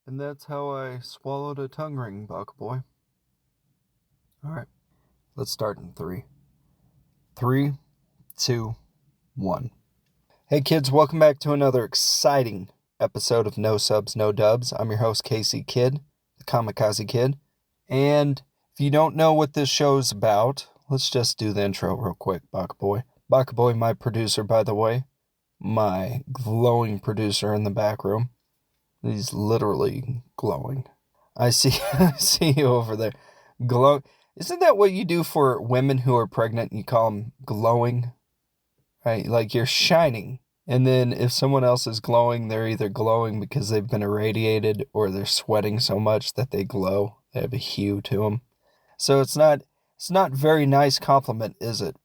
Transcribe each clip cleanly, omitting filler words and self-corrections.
And that's how I swallowed a tongue ring, Buck Boy. Alright, let's start in 3. 3, 2, 1. Hey kids, welcome back to another exciting episode of No Subs, No Dubs. I'm your host, Casey Kidd, the Kamikaze Kidd. And if you don't know what this show's about, let's just do the intro real quick, Buck Boy. Buck Boy, my producer, by the way. My glowing producer in the back room. He's literally glowing. I see you over there. Glow. Isn't that what you do for women who are pregnant? You call them glowing, right? Like you're shining. And then if someone else is glowing, they're either glowing because they've been irradiated or they're sweating so much that they glow. They have a hue to them. So it's not very nice compliment, is it?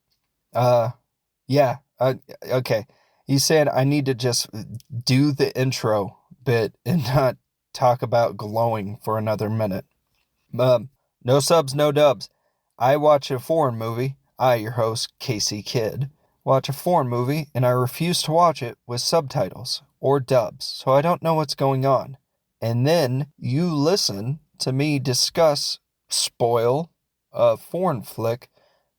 Yeah. Okay. He said I need to just do the intro bit and not talk about glowing for another minute. No subs, no dubs. I watch a foreign movie. I, your host, Casey Kidd, watch a foreign movie and I refuse to watch it with subtitles or dubs, so I don't know what's going on. And then you listen to me spoil a foreign flick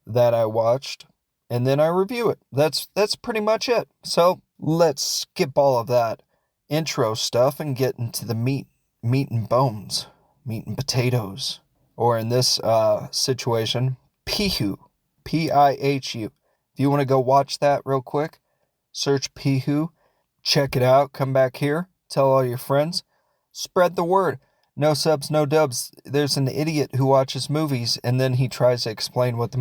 that I watched, and then I review it. That's pretty much it. So let's skip all of that intro stuff and get into the meat and bones, meat and potatoes, or in this situation, Pihu, Pihu. If you want to go watch that real quick, search Pihu, check it out, come back here, tell all your friends, spread the word. No subs, no dubs. There's an idiot who watches movies and then he tries to explain what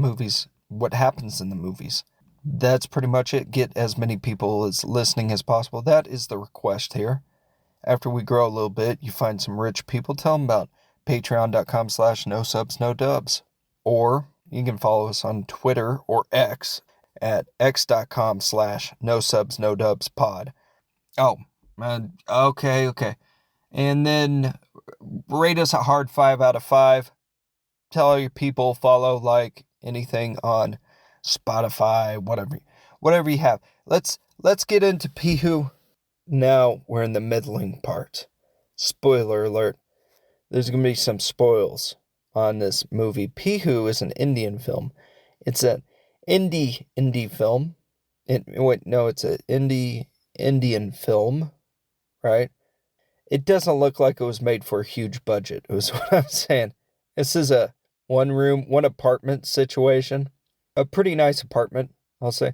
happens in the movies. That's pretty much it. Get as many people as listening as possible. That is the request here. After we grow a little bit, you find some rich people, tell them about patreon.com/no-subs-no-dubs. Or you can follow us on Twitter or X at x.com/no-subs-no-dubs-pod. Oh, okay. And then rate us a hard 5 out of 5. Tell all your people, follow, like, anything on Spotify, whatever you have. Let's get into Pihu. Now we're in the middling part. Spoiler alert. There's going to be some spoils on this movie. Pihu is an Indian film. It's an indie film. It's an Indian film, right? It doesn't look like it was made for a huge budget, is what I'm saying. This is a one apartment situation. A pretty nice apartment, I'll say.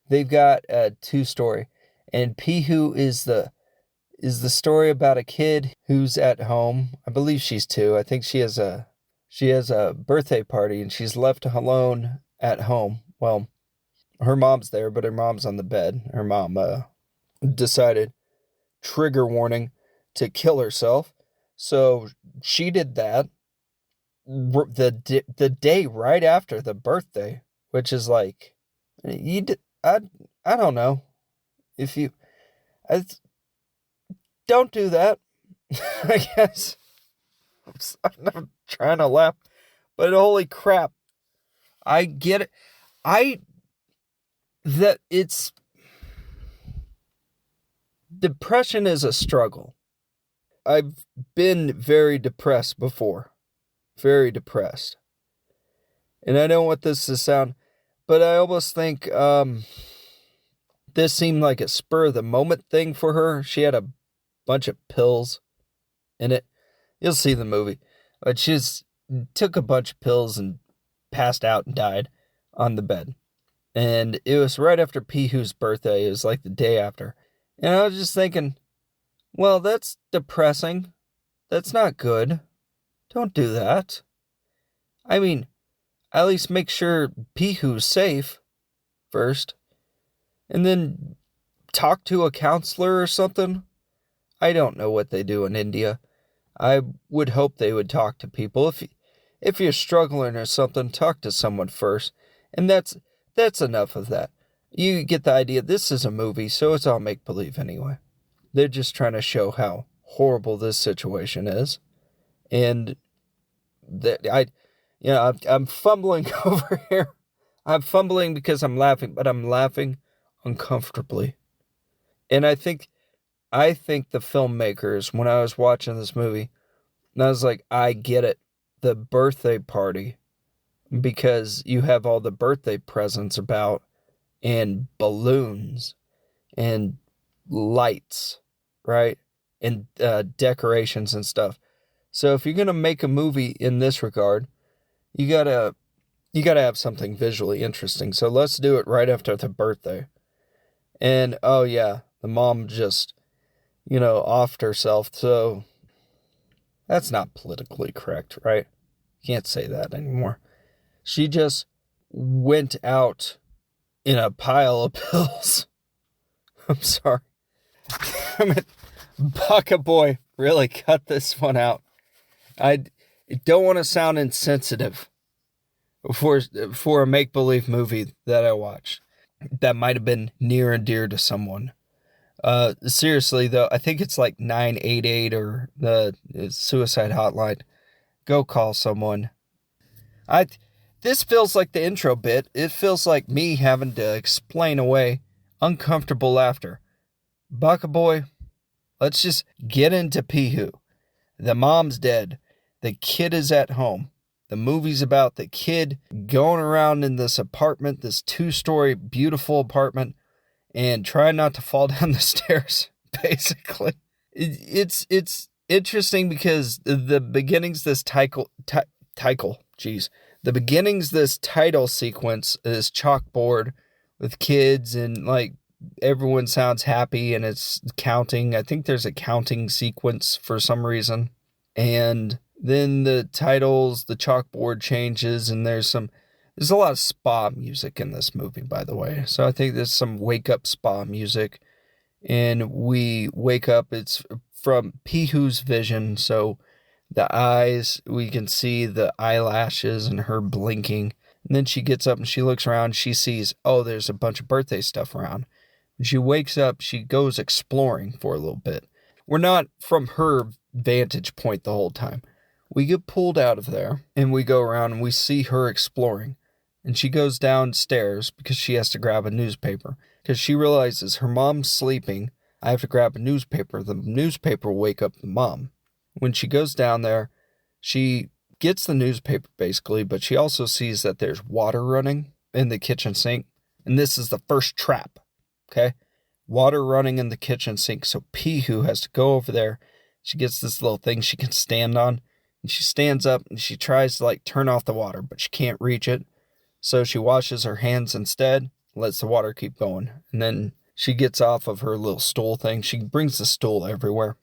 They've got a 2-story. And Pihu is the story about a kid who's at home. I believe she's 2. I think she has a birthday party and she's left alone at home. Well, her mom's there, but her mom's on the bed. Her mom decided, trigger warning, to kill herself. So she did that the day right after the birthday, which is like, I don't know if you, don't do that. I guess I'm not trying to laugh, but holy crap, I get it. Depression is a struggle. I've been very depressed before. Very depressed. And I don't want this to sound, but I almost think this seemed like a spur of the moment thing for her. She had a bunch of pills in it. You'll see the movie. But she just took a bunch of pills and passed out and died on the bed. And it was right after Pihu's birthday. It was like the day after. And I was just thinking, well, that's depressing. That's not good. Don't do that. I mean, at least make sure Pihu's safe first. And then talk to a counselor or something. I don't know what they do in India. I would hope they would talk to people. If you're struggling or something, talk to someone first. And that's enough of that. You get the idea. This is a movie, so it's all make-believe anyway. They're just trying to show how horrible this situation is. And I'm fumbling over here. I'm fumbling because I'm laughing, but I'm laughing uncomfortably. And I think I think the filmmakers, when I was watching this movie, and I was like, I get it. The birthday party, because you have all the birthday presents about, and balloons, and lights, right? And decorations and stuff. So if you're going to make a movie in this regard, you gotta have something visually interesting. So let's do it right after the birthday. And oh yeah, the mom just, offed herself. So that's not politically correct, right? Can't say that anymore. She just went out in a pile of pills. I'm sorry. I mean, Baka Boy, really cut this one out. I don't want to sound insensitive for a make-believe movie that I watched that might have been near and dear to someone. Seriously, though, I think it's like 988 or the suicide hotline. Go call someone. This feels like the intro bit. It feels like me having to explain away uncomfortable laughter. Baka Boy, let's just get into Pihu. The mom's dead. The kid is at home. The movie's about the kid going around in this apartment, this 2-story beautiful apartment, and trying not to fall down the stairs, basically. It's interesting because the beginnings this title sequence is chalkboard with kids and like everyone sounds happy and it's counting. I think there's a counting sequence for some reason. And then the chalkboard changes, and there's a lot of spa music in this movie, by the way. So I think there's some wake up spa music, and we wake up. It's from Pihu's vision. So the eyes, we can see the eyelashes and her blinking. And then she gets up and she looks around. She sees, oh, there's a bunch of birthday stuff around. When she wakes up, she goes exploring for a little bit. We're not from her vantage point the whole time. We get pulled out of there and we go around and we see her exploring. And she goes downstairs because she has to grab a newspaper. Because she realizes her mom's sleeping. I have to grab a newspaper. The newspaper will wake up the mom. When she goes down there, she gets the newspaper basically, but she also sees that there's water running in the kitchen sink. And this is the first trap. Okay? Water running in the kitchen sink. So Pihu has to go over there. She gets this little thing she can stand on. And she stands up and she tries to turn off the water, but she can't reach it. So she washes her hands instead, lets the water keep going. And then she gets off of her little stool thing. She brings the stool everywhere.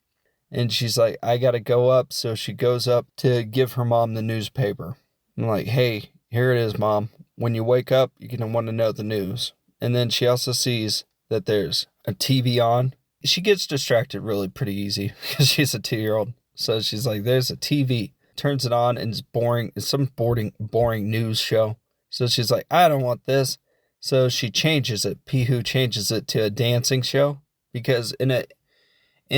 And she's like, I gotta go up. So she goes up to give her mom the newspaper. I'm like, hey, here it is, Mom. When you wake up, you're gonna want to know the news. And then she also sees that there's a TV on. She gets distracted really pretty easy because she's a 2-year-old. So she's like, there's a TV. Turns it on and it's boring. It's some boring news show. So she's like, I don't want this. So she changes it. Pihu changes it to a dancing show. Because in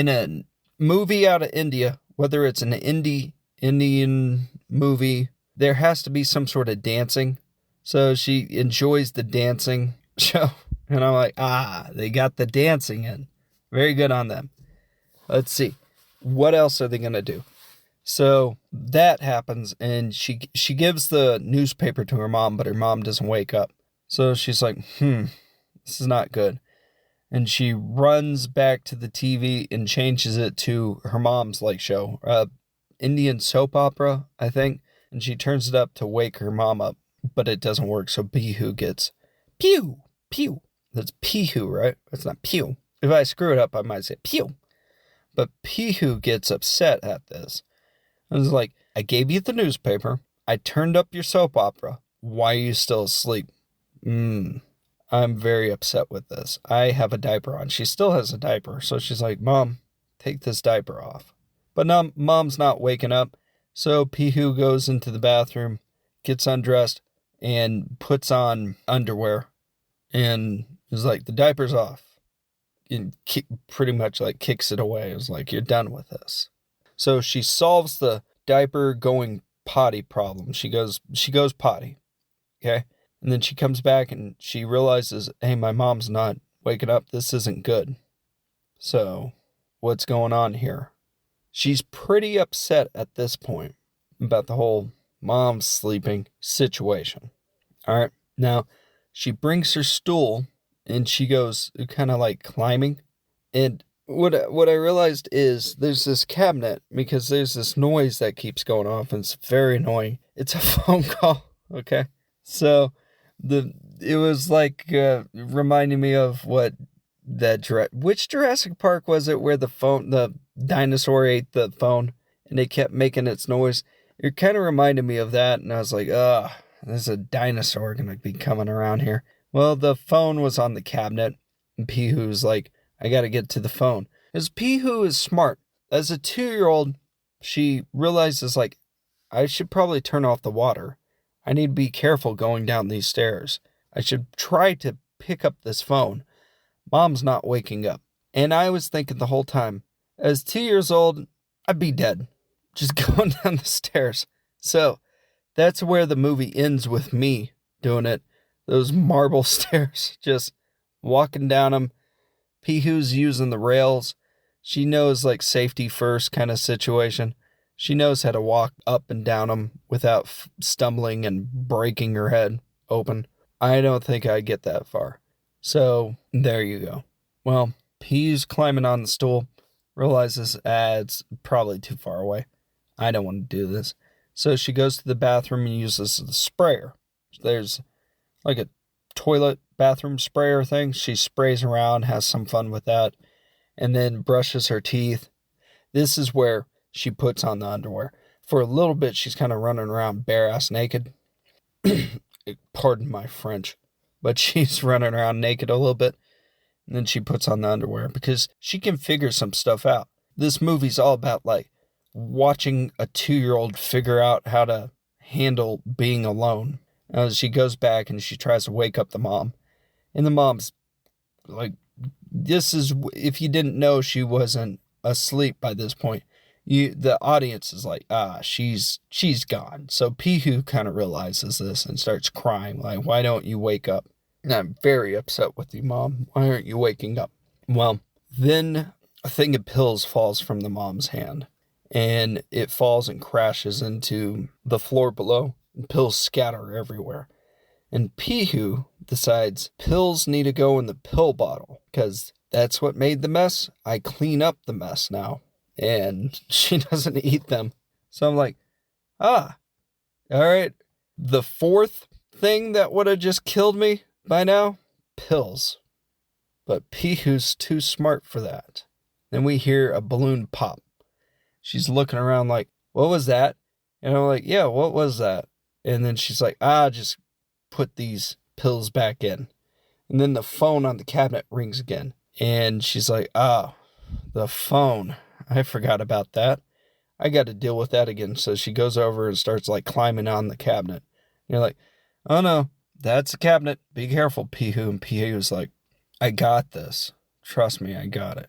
a movie out of India, whether it's an Indian movie, there has to be some sort of dancing. So she enjoys the dancing show. And I'm like, they got the dancing in. Very good on them. Let's see. What else are they going to do? So that happens, and she gives the newspaper to her mom, but her mom doesn't wake up. So she's like, this is not good. And she runs back to the TV and changes it to her mom's show, Indian soap opera, I think. And she turns it up to wake her mom up, but it doesn't work. So Pihu gets pew, pew. That's Pihu, right? It's not pew. If I screw it up, I might say pew. But Pihu gets upset at this. I was like, I gave you the newspaper. I turned up your soap opera. Why are you still asleep? I'm very upset with this. I have a diaper on. She still has a diaper. So she's like, Mom, take this diaper off. But now Mom's not waking up. So Pihu goes into the bathroom, gets undressed, and puts on underwear. And is like, the diaper's off. And pretty much kicks it away. It was like, you're done with this. So she solves the diaper going potty problem. She goes potty. Okay. And then she comes back and she realizes, hey, my mom's not waking up. This isn't good. So what's going on here. She's pretty upset at this point about the whole mom sleeping situation. All right. Now, she brings her stool and she goes kind of like climbing. And what I realized is there's this cabinet because there's this noise that keeps going off and it's very annoying. It's a phone call. Okay. So it was like reminding me of which Jurassic Park was it where the dinosaur ate the phone and it kept making its noise. It kind of reminded me of that, and I was like, there's a dinosaur gonna be coming around here. Well, the phone was on the cabinet, and Pihu's like, I gotta get to the phone. Because Pihu is smart. As a 2-year-old, she realizes, like, I should probably turn off the water. I need to be careful going down these stairs. I should try to pick up this phone. Mom's not waking up. And I was thinking the whole time, as 2 years old, I'd be dead. Just going down the stairs. So, that's where the movie ends with me doing it. Those marble stairs, just walking down them. Pihu's using the rails. She knows, like, safety first kind of situation. She knows how to walk up and down them without stumbling and breaking her head open. I don't think I get that far. So, there you go. Well, Pihu's climbing on the stool, realizes it's probably too far away. I don't want to do this. So she goes to the bathroom and uses the sprayer. There's like a toilet bathroom sprayer thing. She sprays around, has some fun with that, and then brushes her teeth. This is where she puts on the underwear. For a little bit, she's kind of running around bare-ass naked. Pardon my French. But she's running around naked a little bit. And then she puts on the underwear because she can figure some stuff out. This movie's all about, like, watching a 2-year-old figure out how to handle being alone. She goes back and she tries to wake up the mom. And the mom's like, this is, if you didn't know she wasn't asleep by this point, the audience is like, she's gone. So Pihu kind of realizes this and starts crying, like, why don't you wake up? And I'm very upset with you, Mom. Why aren't you waking up? Well, then a thing of pills falls from the mom's hand. And it falls and crashes into the floor below. And pills scatter everywhere. And Pihu decides pills need to go in the pill bottle. Because that's what made the mess. I clean up the mess now. And she doesn't eat them. So I'm like, all right. The fourth thing that would have just killed me by now, pills. But Pihu's too smart for that. Then we hear a balloon pop. She's looking around like, what was that? And I'm like, yeah, what was that? And then she's like, just put these pills back in. And then the phone on the cabinet rings again. And she's like, the phone. I forgot about that. I got to deal with that again. So she goes over and starts like climbing on the cabinet. And you're like, oh no, that's a cabinet. Be careful, Pihu. And Pihu's like, I got this. Trust me, I got it.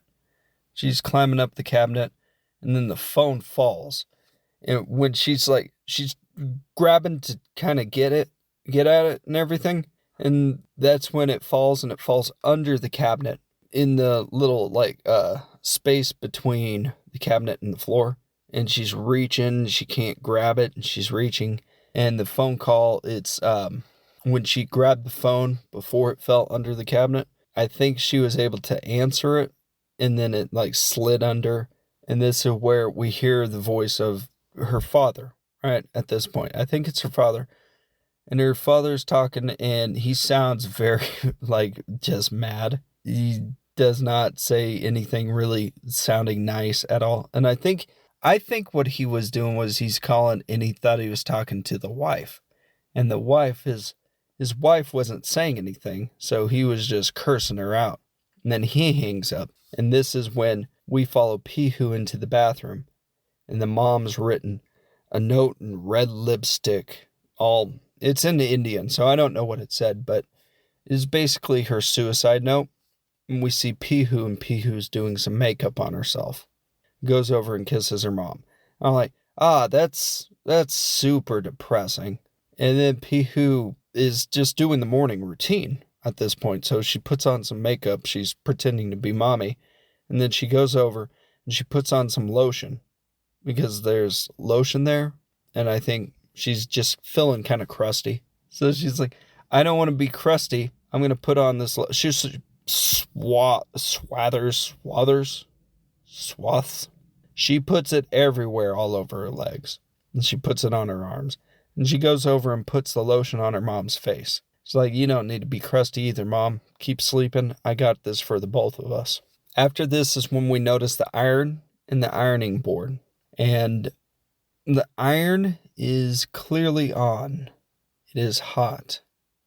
She's climbing up the cabinet. And then the phone falls. And when she's grabbing to kind of get at it and everything. And that's when it falls, and it falls under the cabinet in the little space between the cabinet and the floor. And she's reaching, she can't grab it, and she's reaching. And the phone call, it's when she grabbed the phone before it fell under the cabinet, I think she was able to answer it, and then it slid under. And this is where we hear the voice of her father, right, at this point. I think it's her father. And her father's talking, and he sounds very, just mad. He does not say anything really sounding nice at all. And I think what he was doing was he's calling, and he thought he was talking to the wife. And the wife, his wife wasn't saying anything, so he was just cursing her out. And then he hangs up. And this is when we follow Pihu into the bathroom, and the mom's written a note in red lipstick. It's in Indian, so I don't know what it said, but it's basically her suicide note. And we see Pihu, and Pihu's doing some makeup on herself. Goes over and kisses her mom. I'm like, that's super depressing. And then Pihu is just doing the morning routine at this point. So she puts on some makeup. She's pretending to be mommy. And then she goes over and she puts on some lotion because there's lotion there, and I think she's just feeling kind of crusty. So she's like, I don't want to be crusty. I'm going to put on this. She swaths. She puts it everywhere, all over her legs. And she puts it on her arms. And she goes over and puts the lotion on her mom's face. She's like, you don't need to be crusty either, Mom. Keep sleeping. I got this for the both of us. After this is when we notice the iron and the ironing board. And the iron is clearly on. It is hot.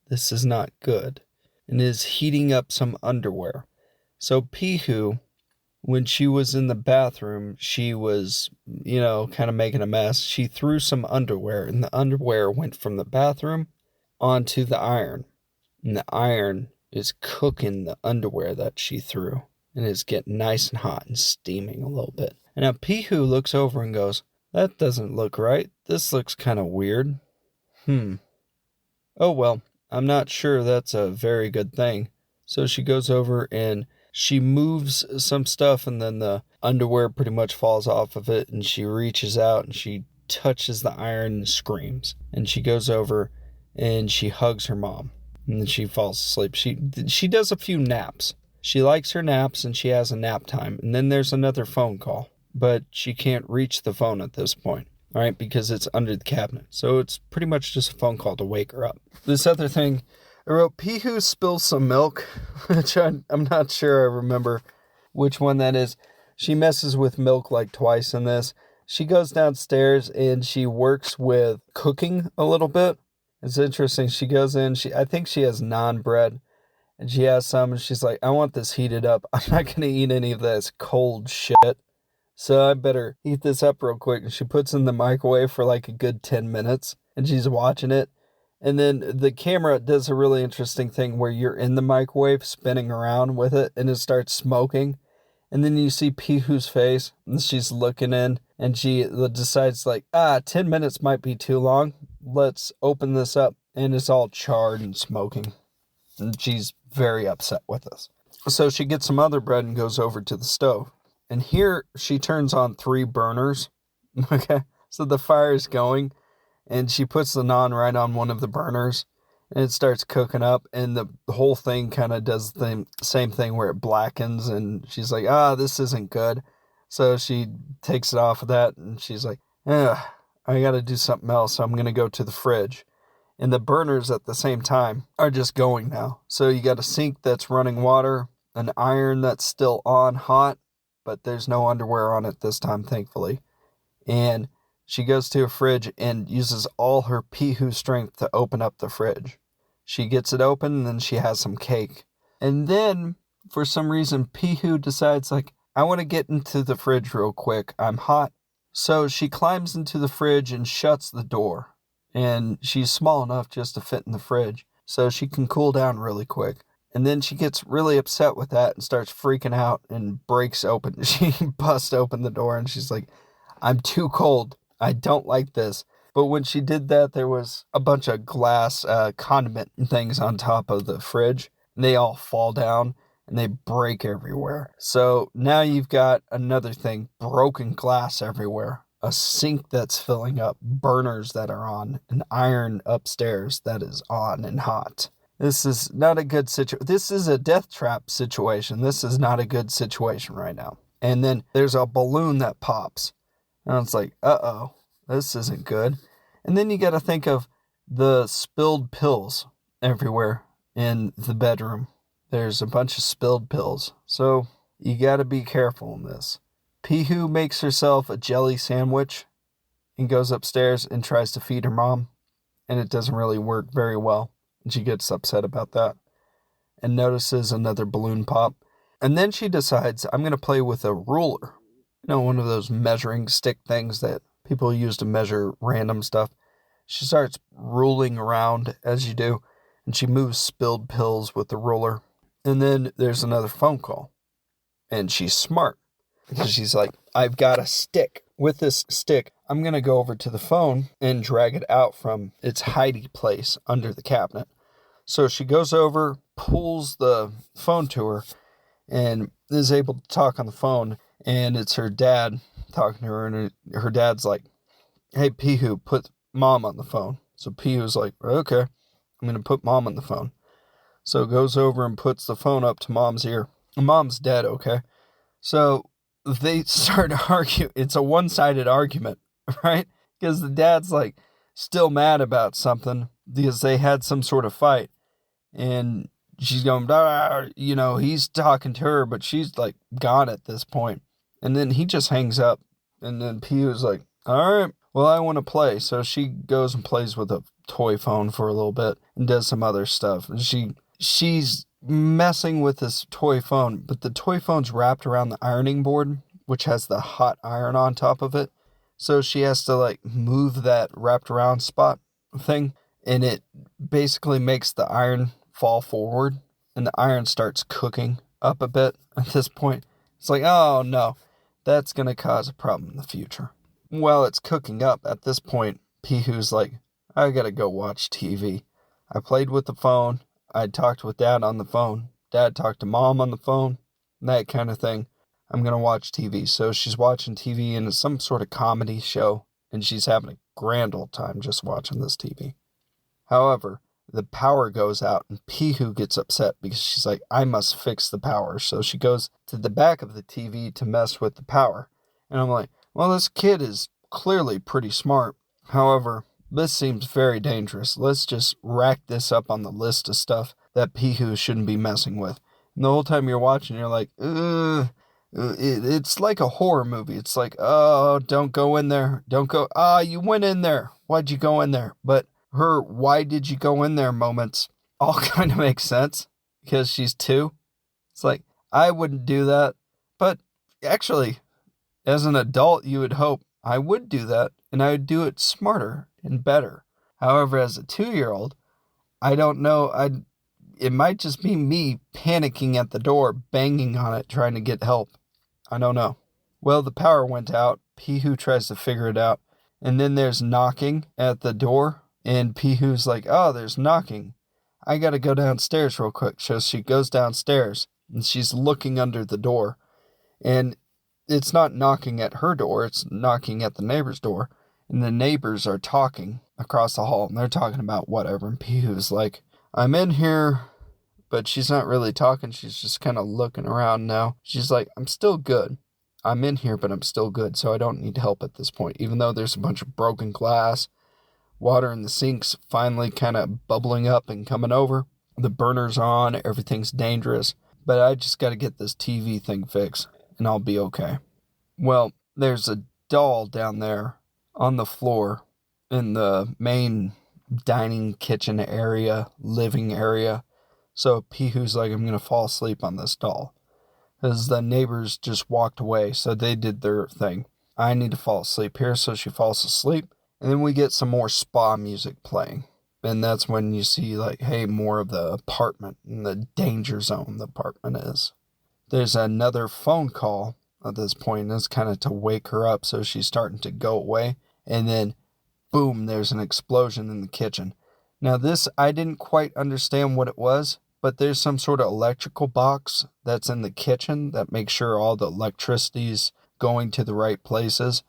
This is not good. And is heating up some underwear. So Pihu, when she was in the bathroom, she was, kind of making a mess. She threw some underwear, and the underwear went from the bathroom onto the iron. And the iron is cooking the underwear that she threw. And it's getting nice and hot and steaming a little bit. And now Pihu looks over and goes, that doesn't look right. This looks kind of weird. Oh, well, I'm not sure that's a very good thing. So she goes over and she moves some stuff, and then the underwear pretty much falls off of it, and she reaches out and she touches the iron and screams. And she goes over and she hugs her mom, and then she falls asleep. She does a few naps. She likes her naps, and she has a nap time. And then there's another phone call, but she can't reach the phone at this point, all right, because it's under the cabinet. So it's pretty much just a phone call to wake her up. This other thing, I wrote, Pihu spills some milk, which I'm not sure I remember which one that is. She messes with milk like twice in this. She goes downstairs and she works with cooking a little bit. It's interesting. She goes in, I think she has naan bread, and she has some, and she's like, I want this heated up. I'm not going to eat any of this cold shit, so I better heat this up real quick. And she puts it in the microwave for like a good 10 minutes, and she's watching it. And then the camera does a really interesting thing where you're in the microwave spinning around with it, and it starts smoking. And then you see Pihu's face, and she's looking in, and she decides 10 minutes might be too long. Let's open this up. And it's all charred and smoking. And she's very upset with us. So she gets some other bread and goes over to the stove. And here she turns on 3 burners. Okay. So the fire is going, and she puts the naan right on one of the burners, and it starts cooking up, and the whole thing kind of does the same thing where it blackens, and she's like, this isn't good. So she takes it off of that, and she's like, I got to do something else, so I'm going to go to the fridge. And the burners at the same time are just going now. So you got a sink that's running water, an iron that's still on hot, but there's no underwear on it this time, thankfully. And she goes to a fridge and uses all her Pihu strength to open up the fridge. She gets it open, and then she has some cake. And then, for some reason, Pihu decides, I want to get into the fridge real quick. I'm hot. So she climbs into the fridge and shuts the door. And she's small enough just to fit in the fridge, so she can cool down really quick. And then she gets really upset with that and starts freaking out and breaks open. She busts open the door, and she's like, I'm too cold. I don't like this. But when she did that, there was a bunch of glass condiment things on top of the fridge. And they all fall down and they break everywhere. So now you've got another thing, broken glass everywhere. A sink that's filling up, burners that are on, an iron upstairs that is on and hot. This is not a good situation. This is a death trap situation. This is not a good situation right now. And then there's a balloon that pops. And it's like, uh-oh, this isn't good. And then you got to think of the spilled pills everywhere in the bedroom. There's a bunch of spilled pills. So you got to be careful in this. Pihu makes herself a jelly sandwich and goes upstairs and tries to feed her mom. And it doesn't really work very well. And she gets upset about that. And notices another balloon pop. And then she decides, I'm going to play with a ruler. One of those measuring stick things that people use to measure random stuff. She starts ruling around as you do, and she moves spilled pills with the ruler. And then there's another phone call. And she's smart, because she's like, I've got a stick. With this stick, I'm going to go over to the phone and drag it out from its hiding place under the cabinet. So she goes over, pulls the phone to her, and is able to talk on the phone. And it's her dad talking to her, and her dad's like, hey, Pihu, put mom on the phone. So Pihu's like, okay, I'm going to put mom on the phone. So goes over and puts the phone up to mom's ear. Mom's dead, okay? So they start to argue. It's a one-sided argument, right? Because the dad's like still mad about something because they had some sort of fight. And she's going, he's talking to her, but she's like gone at this point. And then he just hangs up. And then Pihu's like, all right, well, I want to play. So she goes and plays with a toy phone for a little bit and does some other stuff. And she's messing with this toy phone, but the toy phone's wrapped around the ironing board, which has the hot iron on top of it. So she has to like move that wrapped around spot thing, and it basically makes the iron fall forward, and the iron starts cooking up a bit at this point. It's like, oh no, that's going to cause a problem in the future. While it's cooking up at this point, Pihu's like, I gotta go watch TV. I played with the phone. I talked with Dad on the phone. Dad talked to Mom on the phone. That kind of thing. I'm going to watch TV. So she's watching TV and it's some sort of comedy show. And she's having a grand old time just watching this TV. However, the power goes out and Pihu gets upset because she's like, I must fix the power. So she goes to the back of the TV to mess with the power. And I'm like, well, this kid is clearly pretty smart. However, this seems very dangerous. Let's just rack this up on the list of stuff that Pihu shouldn't be messing with. And the whole time you're watching, you're like, it's like a horror movie. It's like, oh, don't go in there. Don't go. You went in there. Why'd you go in there? But her why did you go in there moments all kind of make sense because she's 2. It's like, I wouldn't do that. But actually, as an adult, you would hope I would do that and I would do it smarter and better. However, as a 2-year-old, I don't know. It might just be me panicking at the door, banging on it, trying to get help. I don't know. Well, the power went out. Pihu tries to figure it out. And then there's knocking at the door. And Pihu's like, oh, there's knocking. I got to go downstairs real quick. So she goes downstairs and she's looking under the door. And it's not knocking at her door. It's knocking at the neighbor's door. And the neighbors are talking across the hall. And they're talking about whatever. And Pihu's like, I'm in here. But she's not really talking. She's just kind of looking around now. She's like, I'm still good. I'm in here, but I'm still good. So I don't need help at this point. Even though there's a bunch of broken glass. Water in the sink's finally kind of bubbling up and coming over. The burner's on. Everything's dangerous. But I just got to get this TV thing fixed. And I'll be okay. Well, there's a doll down there on the floor in the main dining kitchen area, living area. So Pihu's like, I'm going to fall asleep on this doll. Because the neighbors just walked away, so they did their thing. I need to fall asleep here, so she falls asleep. And then we get some more spa music playing. And that's when you see, like, hey, more of the apartment and the danger zone the apartment is. There's another phone call at this point, and it's kind of to wake her up, so she's starting to go away. And then, boom, there's an explosion in the kitchen. Now this, I didn't quite understand what it was, but there's some sort of electrical box that's in the kitchen that makes sure all the electricity's going to the right places.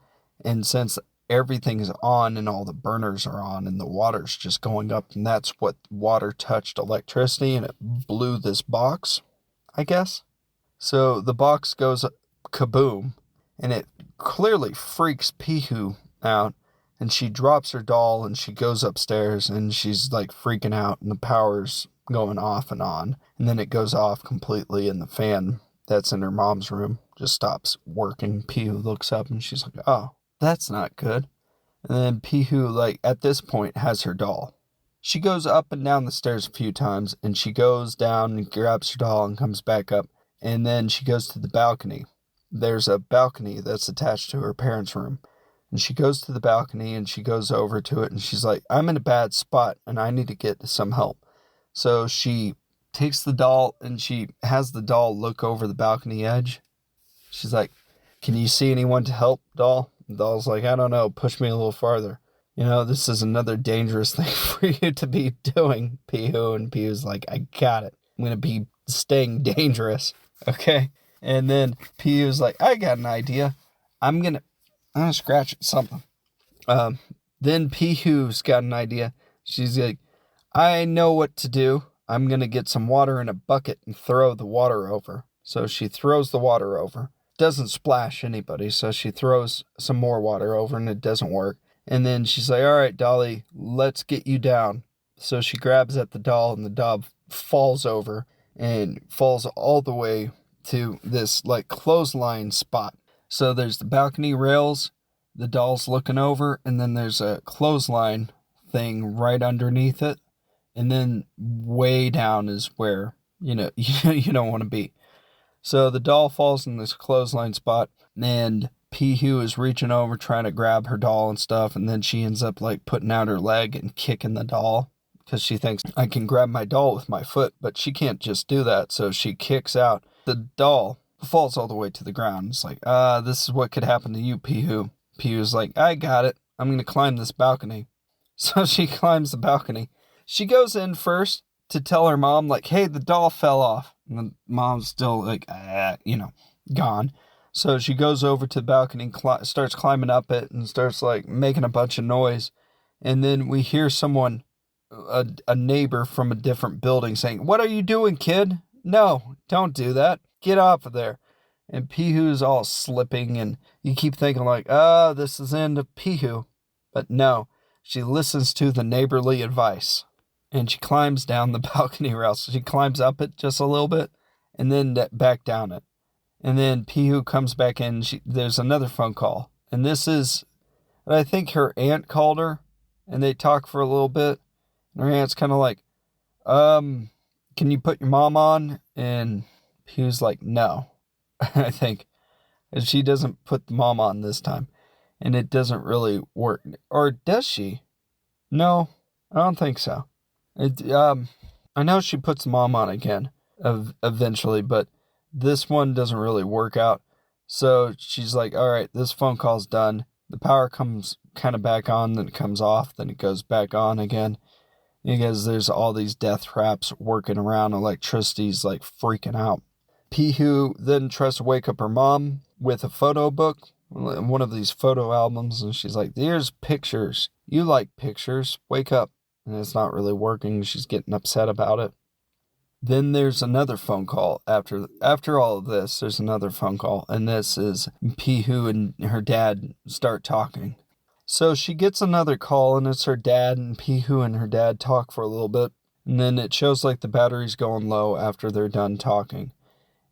And since everything's on and all the burners are on and the water's just going up, and that's what water touched electricity, and it blew this box, I guess. So the box goes kaboom, and it clearly freaks Pihu out. And she drops her doll and she goes upstairs and she's like freaking out and the power's going off and on. And then it goes off completely and the fan that's in her mom's room just stops working. Pihu looks up and she's like, oh, that's not good. And then Pihu, like, at this point has her doll. She goes up and down the stairs a few times and she goes down and grabs her doll and comes back up. And then she goes to the balcony. There's a balcony that's attached to her parents' room. And she goes to the balcony and she goes over to it and she's like, I'm in a bad spot and I need to get some help. So she takes the doll and she has the doll look over the balcony edge. She's like, can you see anyone to help, doll? The doll's like, I don't know, push me a little farther. You know, this is another dangerous thing for you to be doing, Pihu. And Pihu's like, I got it. I'm going to be staying dangerous. Okay. And then Pihu's like, I got an idea. I'm gonna scratch at something. Then Pihu's got an idea. She's like, I know what to do. I'm gonna get some water in a bucket and throw the water over. So she throws the water over. Doesn't splash anybody, so she throws some more water over and it doesn't work. And then she's like, all right, Dolly, let's get you down. So she grabs at the doll and the doll falls over and falls all the way to this like clothesline spot. So there's the balcony rails, the doll's looking over, and then there's a clothesline thing right underneath it. And then way down is where, you don't want to be. So the doll falls in this clothesline spot, and Pihu is reaching over trying to grab her doll and stuff, and then she ends up like putting out her leg and kicking the doll because she thinks I can grab my doll with my foot, but she can't just do that. So she kicks out. The doll falls all the way to the ground. It's like, this is what could happen to you, Pihu. Pihu's like, I got it. I'm going to climb this balcony. So she climbs the balcony. She goes in first to tell her mom, like, hey, the doll fell off. And the mom's still like, gone. So she goes over to the balcony, starts climbing up it, and starts like making a bunch of noise. And then we hear someone, a neighbor from a different building saying, what are you doing, kid? No, don't do that. Get off of there. And Pihu's all slipping, and you keep thinking like, this is the end of Pihu. But no, she listens to the neighborly advice. And she climbs down the balcony rail. So she climbs up it just a little bit and then back down it. And then Pihu comes back in. There's another phone call. And this is, I think her aunt called her and they talk for a little bit. And her aunt's kind of like, can you put your mom on? And Pihu's like, no, I think. And she doesn't put the mom on this time. And it doesn't really work. Or does she? No, I don't think so. I know she puts mom on again eventually, but this one doesn't really work out. So she's like, all right, this phone call's done. The power comes kind of back on, then it comes off, then it goes back on again. Because there's all these death traps working around, electricity's like freaking out. Pihu then tries to wake up her mom with a photo book, one of these photo albums, and she's like, there's pictures. You like pictures. Wake up. And it's not really working. She's getting upset about it. Then there's another phone call. After all of this, there's another phone call. And this is Pihu and her dad start talking. So she gets another call, and it's her dad, and Pihu and her dad talk for a little bit. And then it shows like the battery's going low after they're done talking.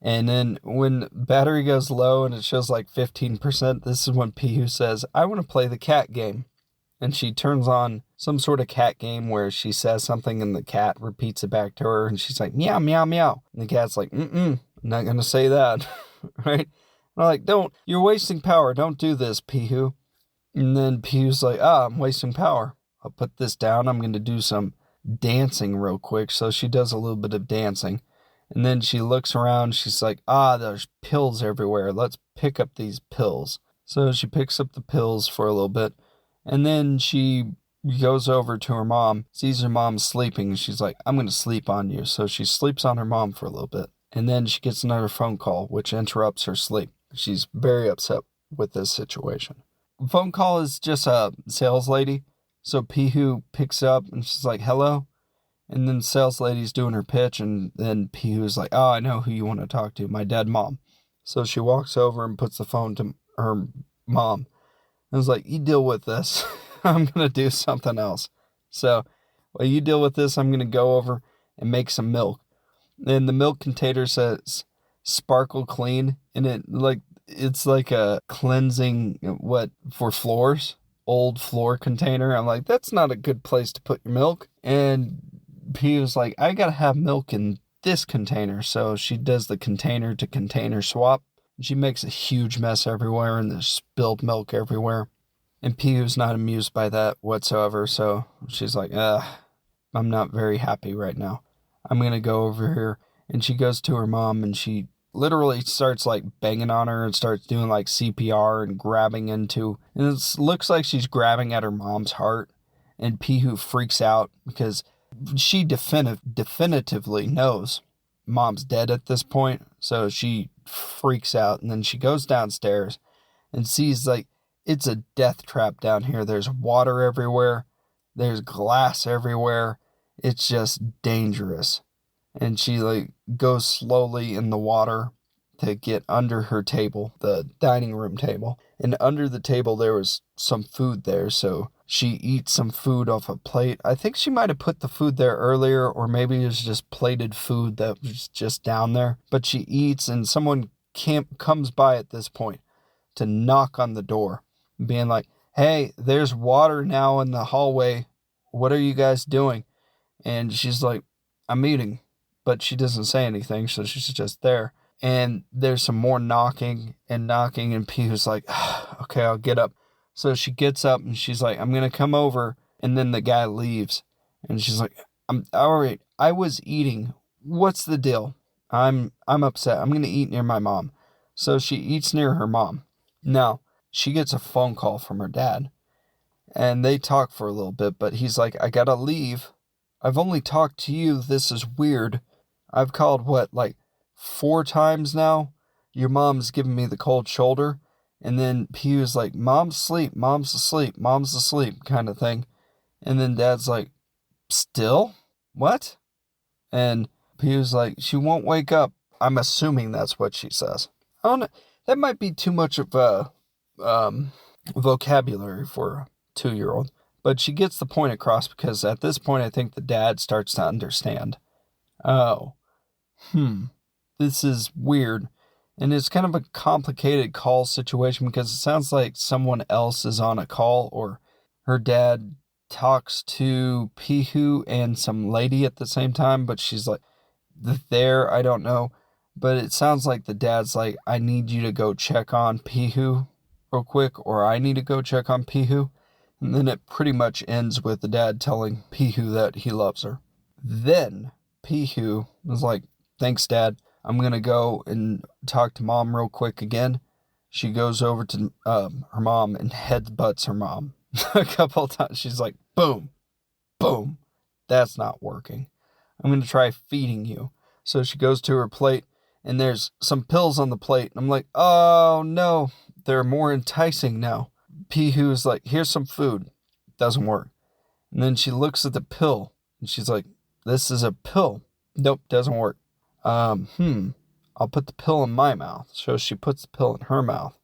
And then when battery goes low and it shows like 15%, this is when Pihu says, I want to play the cat game. And she turns on some sort of cat game where she says something and the cat repeats it back to her. And she's like, meow, meow, meow. And the cat's like, I'm not going to say that. Right? And I'm like, you're wasting power. Don't do this, Pihu. And then Pihu's like, I'm wasting power. I'll put this down. I'm going to do some dancing real quick. So she does a little bit of dancing. And then she looks around. She's like, there's pills everywhere. Let's pick up these pills. So she picks up the pills for a little bit. And then she goes over to her mom, sees her mom sleeping, and she's like, I'm going to sleep on you. So she sleeps on her mom for a little bit. And then she gets another phone call, which interrupts her sleep. She's very upset with this situation. The phone call is just a sales lady. So Pihu picks up, and she's like, hello. And then the sales lady's doing her pitch, and then Pihu's like, I know who you want to talk to, my dead mom. So she walks over and puts the phone to her mom. I was like, you deal with this. I'm going to do something else. So while you deal with this, I'm going to go over and make some milk. And the milk container says sparkle clean. And it's like a cleansing, for floors, old floor container. I'm like, that's not a good place to put your milk. And he was like, I got to have milk in this container. So she does the container to container swap. She makes a huge mess everywhere, and there's spilled milk everywhere. And Pihu's not amused by that whatsoever, so she's like, I'm not very happy right now. I'm going to go over here. And she goes to her mom, and she literally starts like banging on her and starts doing like CPR and grabbing into, and it looks like she's grabbing at her mom's heart. And Pihu freaks out because she definitively knows mom's dead at this point. So she freaks out. And then she goes downstairs and sees, like, it's a death trap down here. There's water everywhere. There's glass everywhere. It's just dangerous. And she, like, goes slowly in the water to get under her table, the dining room table. And under the table, there was some food there. So she eats some food off a plate. I think she might have put the food there earlier, or maybe it was just plated food that was just down there. But she eats, and someone comes by at this point to knock on the door, being like, hey, there's water now in the hallway. What are you guys doing? And she's like, I'm eating. But she doesn't say anything, so she's just there. And there's some more knocking, and Pihu's like, okay, I'll get up. So she gets up, and she's like, I'm going to come over. And then the guy leaves. And she's like, I'm all right. I was eating. What's the deal? I'm upset. I'm going to eat near my mom. So she eats near her mom. Now, she gets a phone call from her dad. And they talk for a little bit, but he's like, I got to leave. I've only talked to you. This is weird. I've called, 4 times now? Your mom's giving me the cold shoulder. And then Pihu's like, Mom's asleep, kind of thing. And then Dad's like, still? What? And Pihu's like, she won't wake up. I'm assuming that's what she says. I don't know. That might be too much of a vocabulary for a 2-year-old. But she gets the point across, because at this point I think the dad starts to understand. Oh. This is weird. And it's kind of a complicated call situation, because it sounds like someone else is on a call, or her dad talks to Pihu and some lady at the same time, but she's like there, I don't know. But it sounds like the dad's like, I need you to go check on Pihu real quick, or I need to go check on Pihu. And then it pretty much ends with the dad telling Pihu that he loves her. Then Pihu was like, thanks, Dad. I'm going to go and talk to Mom real quick again. She goes over to her mom and headbutts her mom a couple of times. She's like, boom, boom. That's not working. I'm going to try feeding you. So she goes to her plate, and there's some pills on the plate. And I'm like, oh, no. They're more enticing now. Pihu is like, here's some food. Doesn't work. And then she looks at the pill, and she's like, this is a pill. Nope, doesn't work. I'll put the pill in my mouth. So she puts the pill in her mouth.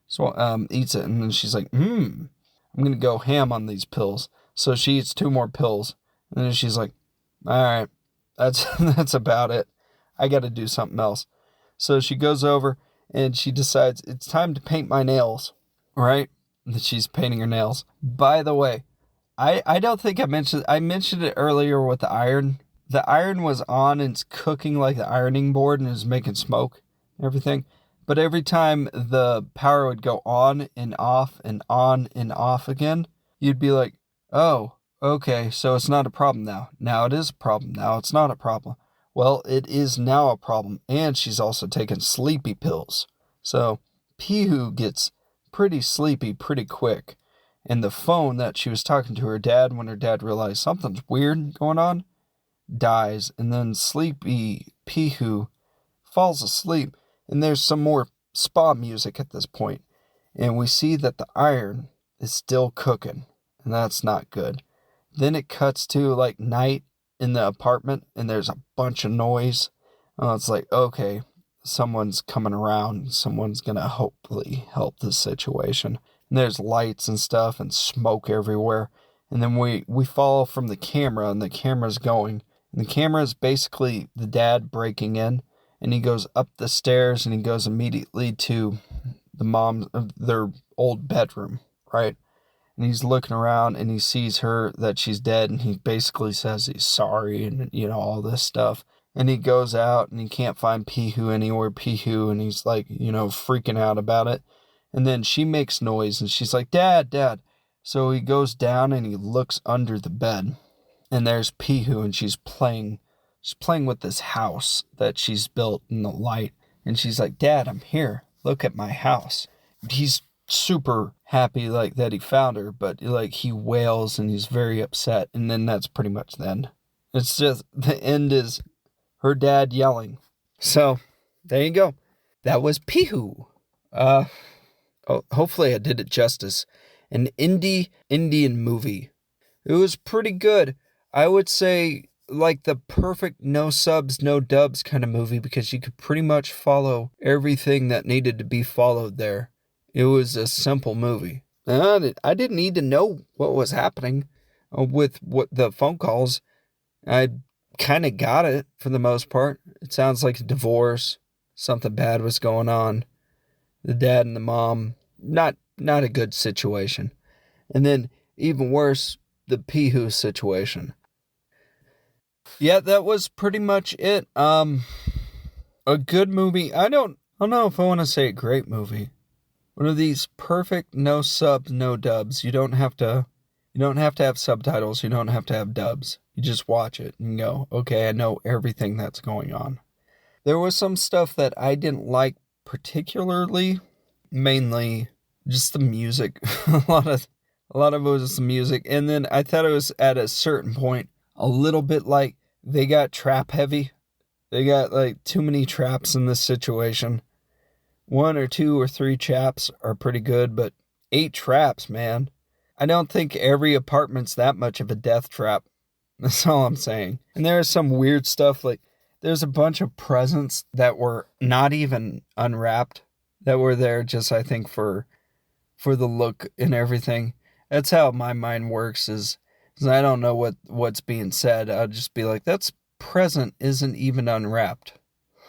So, eats it, and then she's like, I'm going to go ham on these pills. So she eats 2 more pills, and then she's like, all right, that's about it. I got to do something else. So she goes over, and she decides it's time to paint my nails, right? And she's painting her nails. By the way, I don't think I mentioned it earlier with the iron. The iron was on and it's cooking like the ironing board, and it was making smoke and everything. But every time the power would go on and off and on and off again, you'd be like, oh, okay, so it's not a problem now. Now it is a problem. Now it's not a problem. Well, it is now a problem. And she's also taking sleepy pills. So Pihu gets pretty sleepy pretty quick. And the phone that she was talking to her dad, when her dad realized something's weird going on, dies. And then sleepy Pihu falls asleep. And there's some more spa music at this point. And we see that the iron is still cooking. And that's not good. Then it cuts to like night in the apartment, and there's a bunch of noise. It's like, okay, someone's coming around. Someone's going to hopefully help this situation. And there's lights and stuff and smoke everywhere. And then we follow from the camera, and the camera's going. And the camera is basically the dad breaking in. And he goes up the stairs, and he goes immediately to the mom's, their old bedroom, right? And he's looking around, and he sees her, that she's dead, and he basically says he's sorry, and, all this stuff. And he goes out, and he can't find Pihu anywhere, and he's like, freaking out about it. And then she makes noise, and she's like, Dad, Dad. So he goes down, and he looks under the bed, and there's Pihu, and she's playing with this house that she's built in the light. And she's like, Dad, I'm here. Look at my house. He's super happy that he found her, but he wails, and he's very upset. And then that's pretty much the end. It's just, the end is her dad yelling. So there you go. that was Pihu. Hopefully I did it justice. An Indian movie. It was pretty good. I would say like the perfect no subs, no dubs kind of movie because you could pretty much follow everything that needed to be followed there. It was a simple movie. I didn't need to know what was happening with what the phone calls. I kind of got it for the most part. It sounds like a divorce. Something bad was going on. The dad and the mom, not a good situation. And then even worse, the Pihu situation. Yeah, that was pretty much it. A good movie. I don't know if I want to say a great movie. One of these perfect no subs, no dubs. You don't have to have subtitles. You don't have to have dubs. You just watch it and go, okay, I know everything that's going on. There was some stuff that I didn't like particularly, mainly just the music. a lot of it was the music. And then I thought it was at a certain point a little bit like they got trap heavy. They got like too many traps in this situation. 1 or 2 or 3 traps are pretty good, but 8 traps, man. I don't think every apartment's that much of a death trap. That's all I'm saying. And there is some weird stuff, like there's a bunch of presents that were not even unwrapped, that were there just, I think, for the look and everything. That's how my mind works, is I don't know what's being said. I'll just be like, that's present isn't even unwrapped.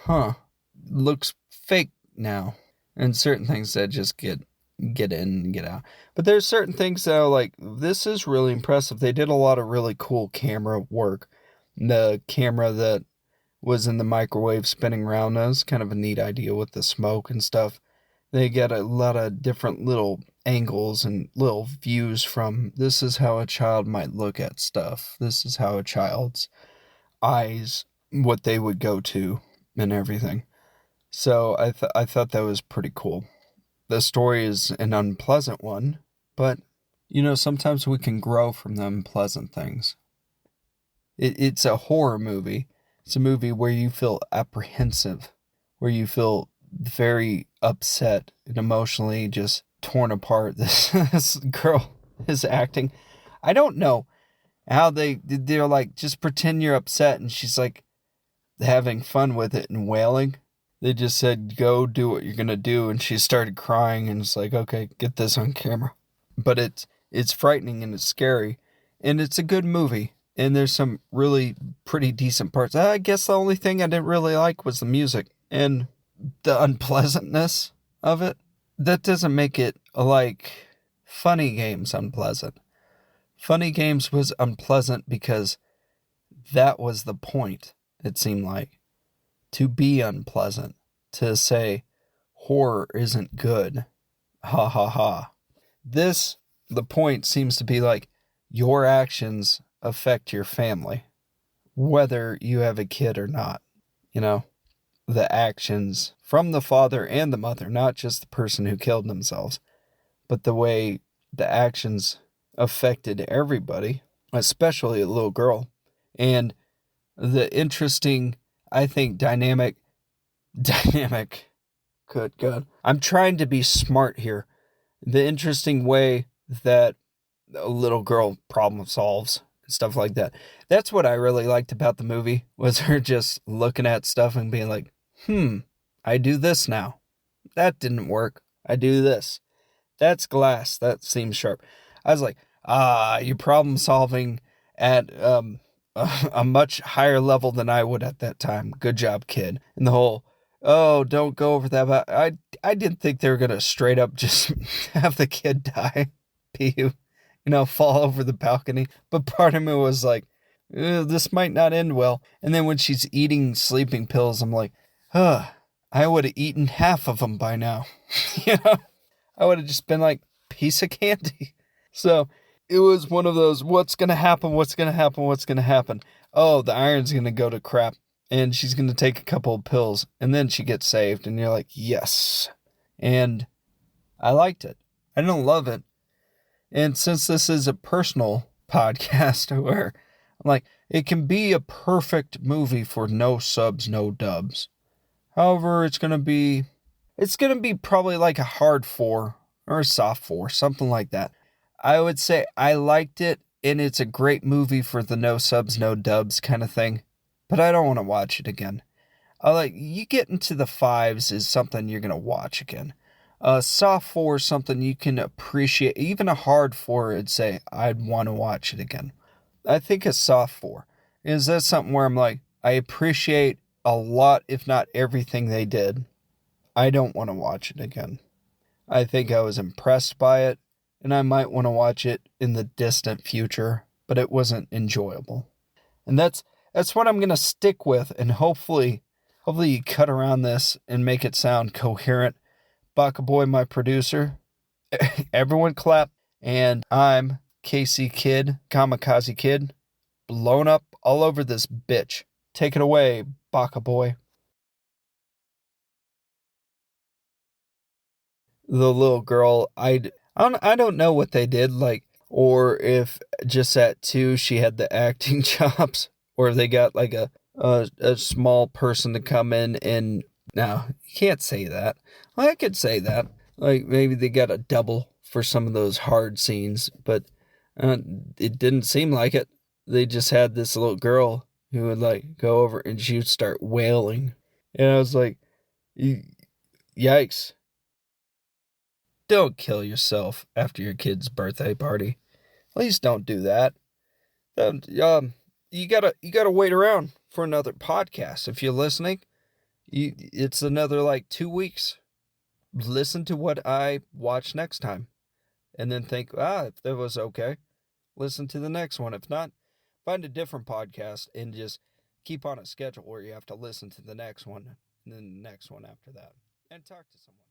Huh. Looks fake now. And certain things that just get in and get out. But there's certain things that are like, this is really impressive. They did a lot of really cool camera work. The camera that was in the microwave spinning around, that was kind of a neat idea with the smoke and stuff. They get a lot of different little angles and little views from, this is how a child might look at stuff. This is how a child's eyes, what they would go to and everything. So I thought that was pretty cool. The story is an unpleasant one, but, sometimes we can grow from the unpleasant things. It's a horror movie. It's a movie where you feel apprehensive, where you feel very upset and emotionally just torn apart. This girl is acting. I don't know how they're like, just pretend you're upset, and she's like having fun with it and wailing. They just said, go do what you're going to do. And she started crying, and it's like, okay, get this on camera. But it's frightening and it's scary, and it's a good movie. And there's some really pretty decent parts. I guess the only thing I didn't really like was the music and the unpleasantness of it. That doesn't make it like Funny Games unpleasant. Funny Games was unpleasant because that was the point, it seemed like. To be unpleasant. To say horror isn't good. Ha ha ha. The point seems to be like, your actions affect your family, whether you have a kid or not. The actions from the father and the mother, not just the person who killed themselves, but the way the actions affected everybody, especially a little girl. And the interesting, I think, dynamic, good God. I'm trying to be smart here. The interesting way that a little girl problem solves, stuff like that. That's what I really liked about the movie, was her just looking at stuff and being like, I do this now. That didn't work. I do this. That's glass. That seems sharp. I was like, you're problem solving at a much higher level than I would at that time. Good job, kid. And the whole, don't go over that. But I didn't think they were going to straight up just have the kid die. Pihu. Fall over the balcony. But part of me was like, this might not end well. And then when she's eating sleeping pills, I'm like, I would have eaten half of them by now. I would have just been like, piece of candy. So it was one of those, what's going to happen? What's going to happen? What's going to happen? Oh, the iron's going to go to crap, and she's going to take a couple of pills, and then she gets saved. And you're like, yes. And I liked it. I didn't love it. And since this is a personal podcast where I'm like, it can be a perfect movie for no subs, no dubs. However, it's going to be It's going to be probably like a hard 4 or a soft 4, something like that. I would say I liked it, and it's a great movie for the no subs, no dubs kind of thing, but I don't want to watch it again. You get into the 5s is something you're going to watch again. A soft 4 is something you can appreciate. Even a hard 4, I'd say I'd want to watch it again. I think a soft 4 is that something where I'm like, I appreciate a lot, if not everything they did. I don't want to watch it again. I think I was impressed by it, and I might want to watch it in the distant future, but it wasn't enjoyable. And that's what I'm going to stick with, and hopefully you cut around this and make it sound coherent. Baka Boy, my producer, everyone clap, and I'm Casey Kamikaze Kidd, blown up all over this bitch. Take it away, Baka Boy. The little girl, I don't know what they did, or if just at 2 she had the acting chops, or if they got like a small person to come in and, no, you can't say that. Well, I could say that. Like, maybe they got a double for some of those hard scenes, but it didn't seem like it. They just had this little girl who would like go over and she would start wailing. And I was like, yikes. Don't kill yourself after your kid's birthday party. Please don't do that. You gotta wait around for another podcast. If you're listening, it's another like 2 weeks. Listen to what I watch next time, and then think, if that was okay, listen to the next one. If not, find a different podcast and just keep on a schedule where you have to listen to the next one and then the next one after that, and talk to someone.